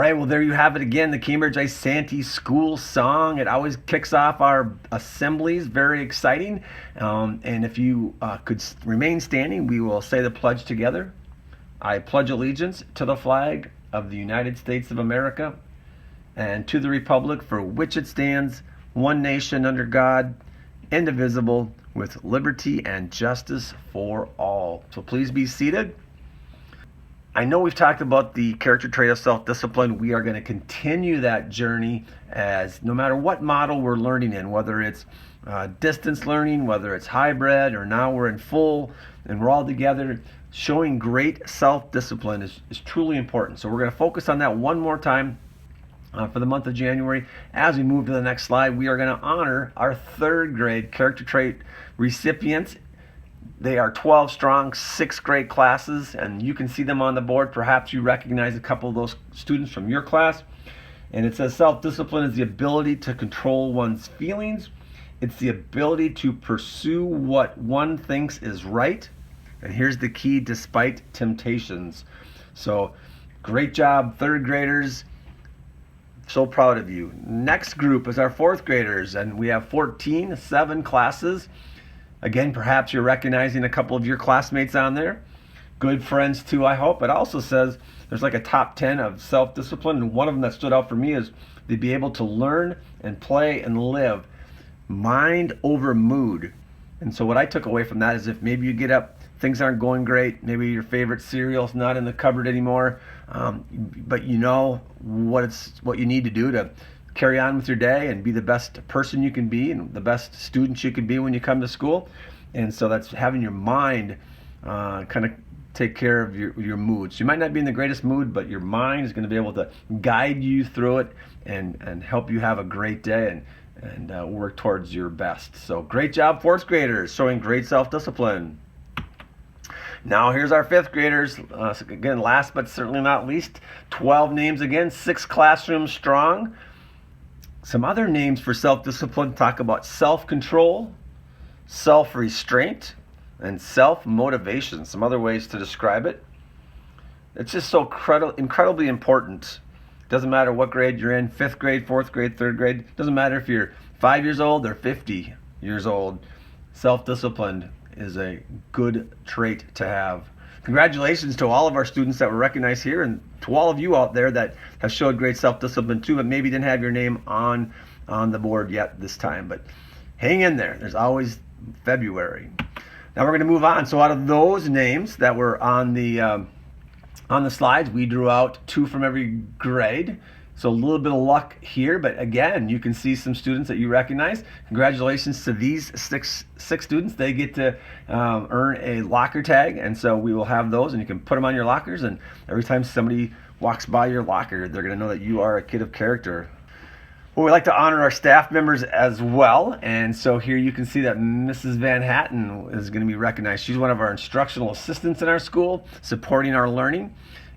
right, well, there you have it again, the Cambridge Ice Santee school song. It always kicks off our assemblies, very exciting. And if you could remain standing, we will say the pledge together. I pledge allegiance to the flag of the United States of America and to the republic for which it stands, one nation under God, indivisible, with liberty and justice for all. So please be seated. I know we've talked about the character trait of self-discipline. We are going to continue that journey as no matter what model we're learning in, whether it's distance learning, whether it's hybrid, or now we're in full and we're all together, showing great self-discipline is truly important. So we're going to focus on that one more time for the month of January. As we move to the next slide, we are going to honor our third grade character trait recipients. They are 12 strong, 6th grade classes, and you can see them on the board. Perhaps you recognize a couple of those students from your class. And it says self-discipline is the ability to control one's feelings. It's the ability to pursue what one thinks is right. And here's the key: despite temptations. So great job, 3rd graders. So proud of you. Next group is our 4th graders, and we have 7 classes. Again, perhaps you're recognizing a couple of your classmates on there. Good friends too, I hope. It also says there's like a top 10 of self-discipline, and one of them that stood out for me is to be able to learn and play and live mind over mood. And so what I took away from that is if maybe you get up, things aren't going great, maybe your favorite cereal's not in the cupboard anymore, but you know what you need to do to carry on with your day and be the best person you can be and the best student you can be when you come to school. And so that's having your mind kind of take care of your mood. So you might not be in the greatest mood, but your mind is going to be able to guide you through it and help you have a great day and work towards your best. So great job, 4th graders, showing great self-discipline. Now here's our 5th graders. Again, last but certainly not least, 12 names again, 6 classrooms strong. Some other names for self-discipline talk about self-control, self-restraint, and self-motivation. Some other ways to describe it. It's just so incredibly important. Doesn't matter what grade you're in, 5th grade, 4th grade, 3rd grade. Doesn't matter if you're 5 years old or 50 years old. Self-discipline is a good trait to have. Congratulations to all of our students that were recognized here, and to all of you out there that have showed great self-discipline too, but maybe didn't have your name on the board yet this time. But hang in there. There's always February. Now we're going to move on. So out of those names that were on the slides, we drew out 2 from every grade. So a little bit of luck here, but again, you can see some students that you recognize. Congratulations to these six students. They get to earn a locker tag, and so we will have those, and you can put them on your lockers, and every time somebody walks by your locker, they're going to know that you are a kid of character. Well, we like to honor our staff members as well, and so here you can see that Mrs. Van Hatten is going to be recognized. She's one of our instructional assistants in our school, supporting our learning.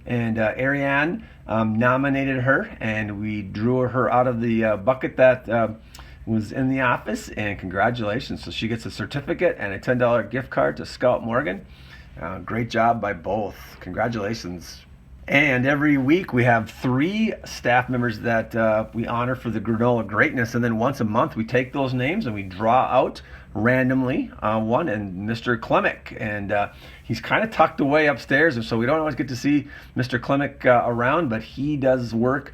And Ariane nominated her, and we drew her out of the bucket that was in the office, and congratulations. So she gets a certificate and a $10 gift card to Scout Morgan. Great job by both. Congratulations. And every week we have 3 staff members that we honor for the granola greatness, and then once a month we take those names and we draw out randomly one, and Mr. Klemick, and he's kind of tucked away upstairs, and so we don't always get to see Mr. Klemick around, but he does work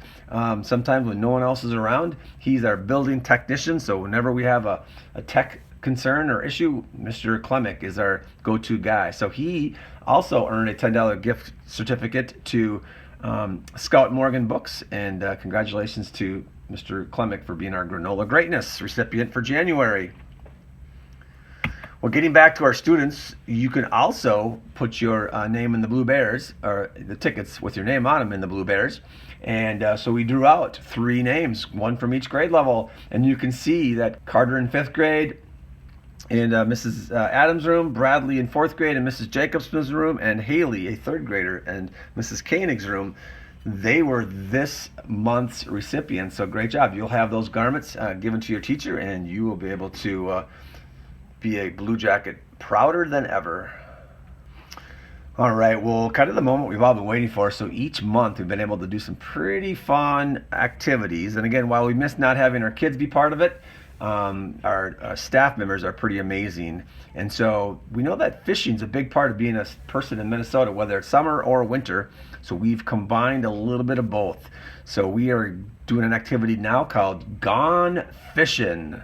sometimes when no one else is around. He's our building technician, so whenever we have a tech concern or issue, Mr. Klemick is our go-to guy. So he also earned a $10 gift certificate to Scout Morgan Books, and congratulations to Mr. Klemick for being our granola greatness recipient for January. Well, getting back to our students, you can also put your name in the Blue Bears, or the tickets with your name on them in the Blue Bears. And so we drew out 3 names, 1 from each grade level. And you can see that Carter in 5th grade, in Mrs. Adams' room, Bradley in 4th grade in Mrs. Jacobson's room, and Haley, a 3rd grader, in Mrs. Koenig's room. They were this month's recipients, so great job. You'll have those garments given to your teacher, and you will be able to be a Blue Jacket prouder than ever. All right, well, kind of the moment we've all been waiting for. So each month we've been able to do some pretty fun activities. And again, while we miss not having our kids be part of it, our staff members are pretty amazing. And so we know that fishing is a big part of being a person in Minnesota, whether it's summer or winter. So we've combined a little bit of both. So we are doing an activity now called Gone Fishing.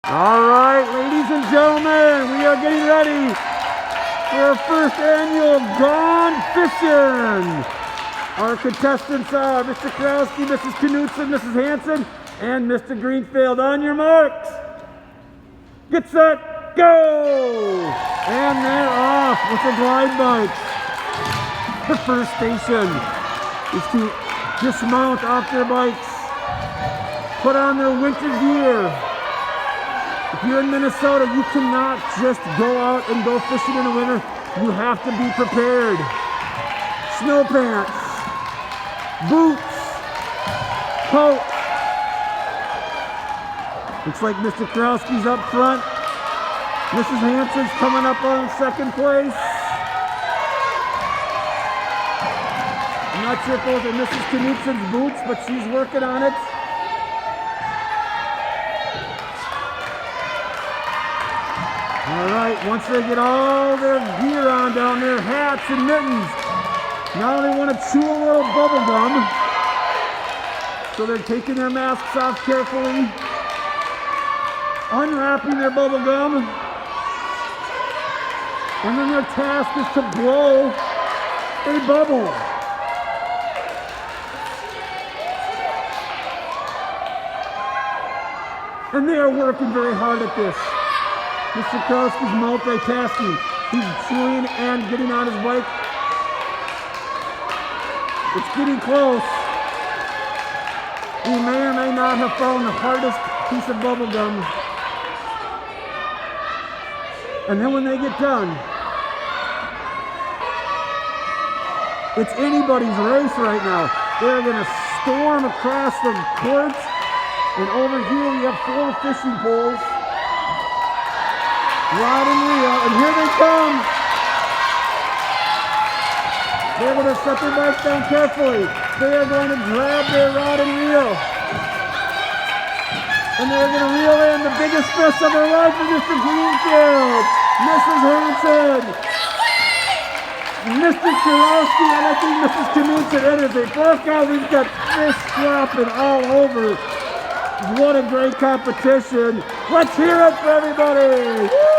All right, ladies and gentlemen, we are getting ready for our first annual Gone Fishing. Our contestants are Mr. Krowski, Mrs. Knutson, Mrs. Hanson, and Mr. Greenfield. On your marks. Get set, go! And they're off with the glide bikes. The first station is to dismount off their bikes, put on their winter gear. If you're in Minnesota, you cannot just go out and go fishing in the winter. You have to be prepared. Snow pants, boots, coat. Looks like Mr. Krowski's up front. Mrs. Hanson's coming up on second place. I'm not sure if those are Mrs. Knutson's boots, but she's working on it. All right, once they get all their gear on down there, hats and mittens, now they want to chew a little bubble gum. So they're taking their masks off carefully, unwrapping their bubble gum, and then their task is to blow a bubble. And they are working very hard at this. Mr. Krowski's multitasking. He's chewing and getting on his bike. It's getting close. He may or may not have found the hardest piece of bubble gum. And then when they get done, it's anybody's race right now. They're going to storm across the courts. And over here we have 4 fishing poles. Rod and reel, and here they come. They're going to set their bikes down carefully. They are going to grab their rod and reel. And they're going to reel in the biggest fish of their life for Mr. Greenfield, Mrs. Hanson, Mr. Kurowski, and I think Mrs. Knutson. It is a blackout. We've got fish dropping all over. What a great competition. Let's hear it for everybody. Woo!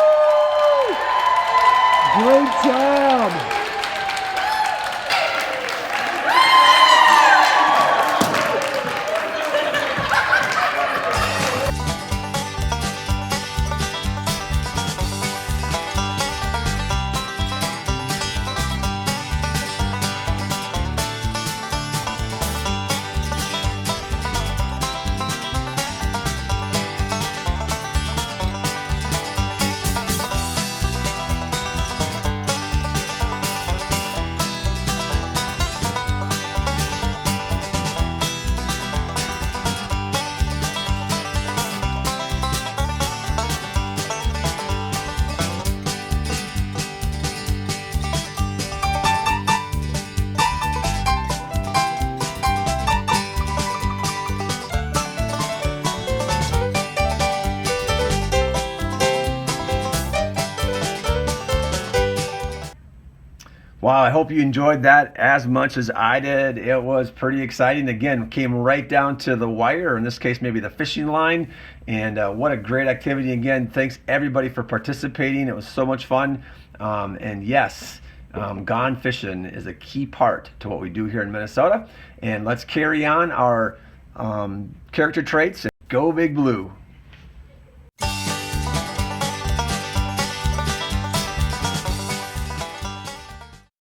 Great job. Wow, I hope you enjoyed that as much as I did. It was pretty exciting. Again, came right down to the wire, or in this case, maybe the fishing line. And what a great activity. Again, thanks everybody for participating. It was so much fun. And yes, gone fishing is a key part to what we do here in Minnesota. And let's carry on our character traits and go Big Blue.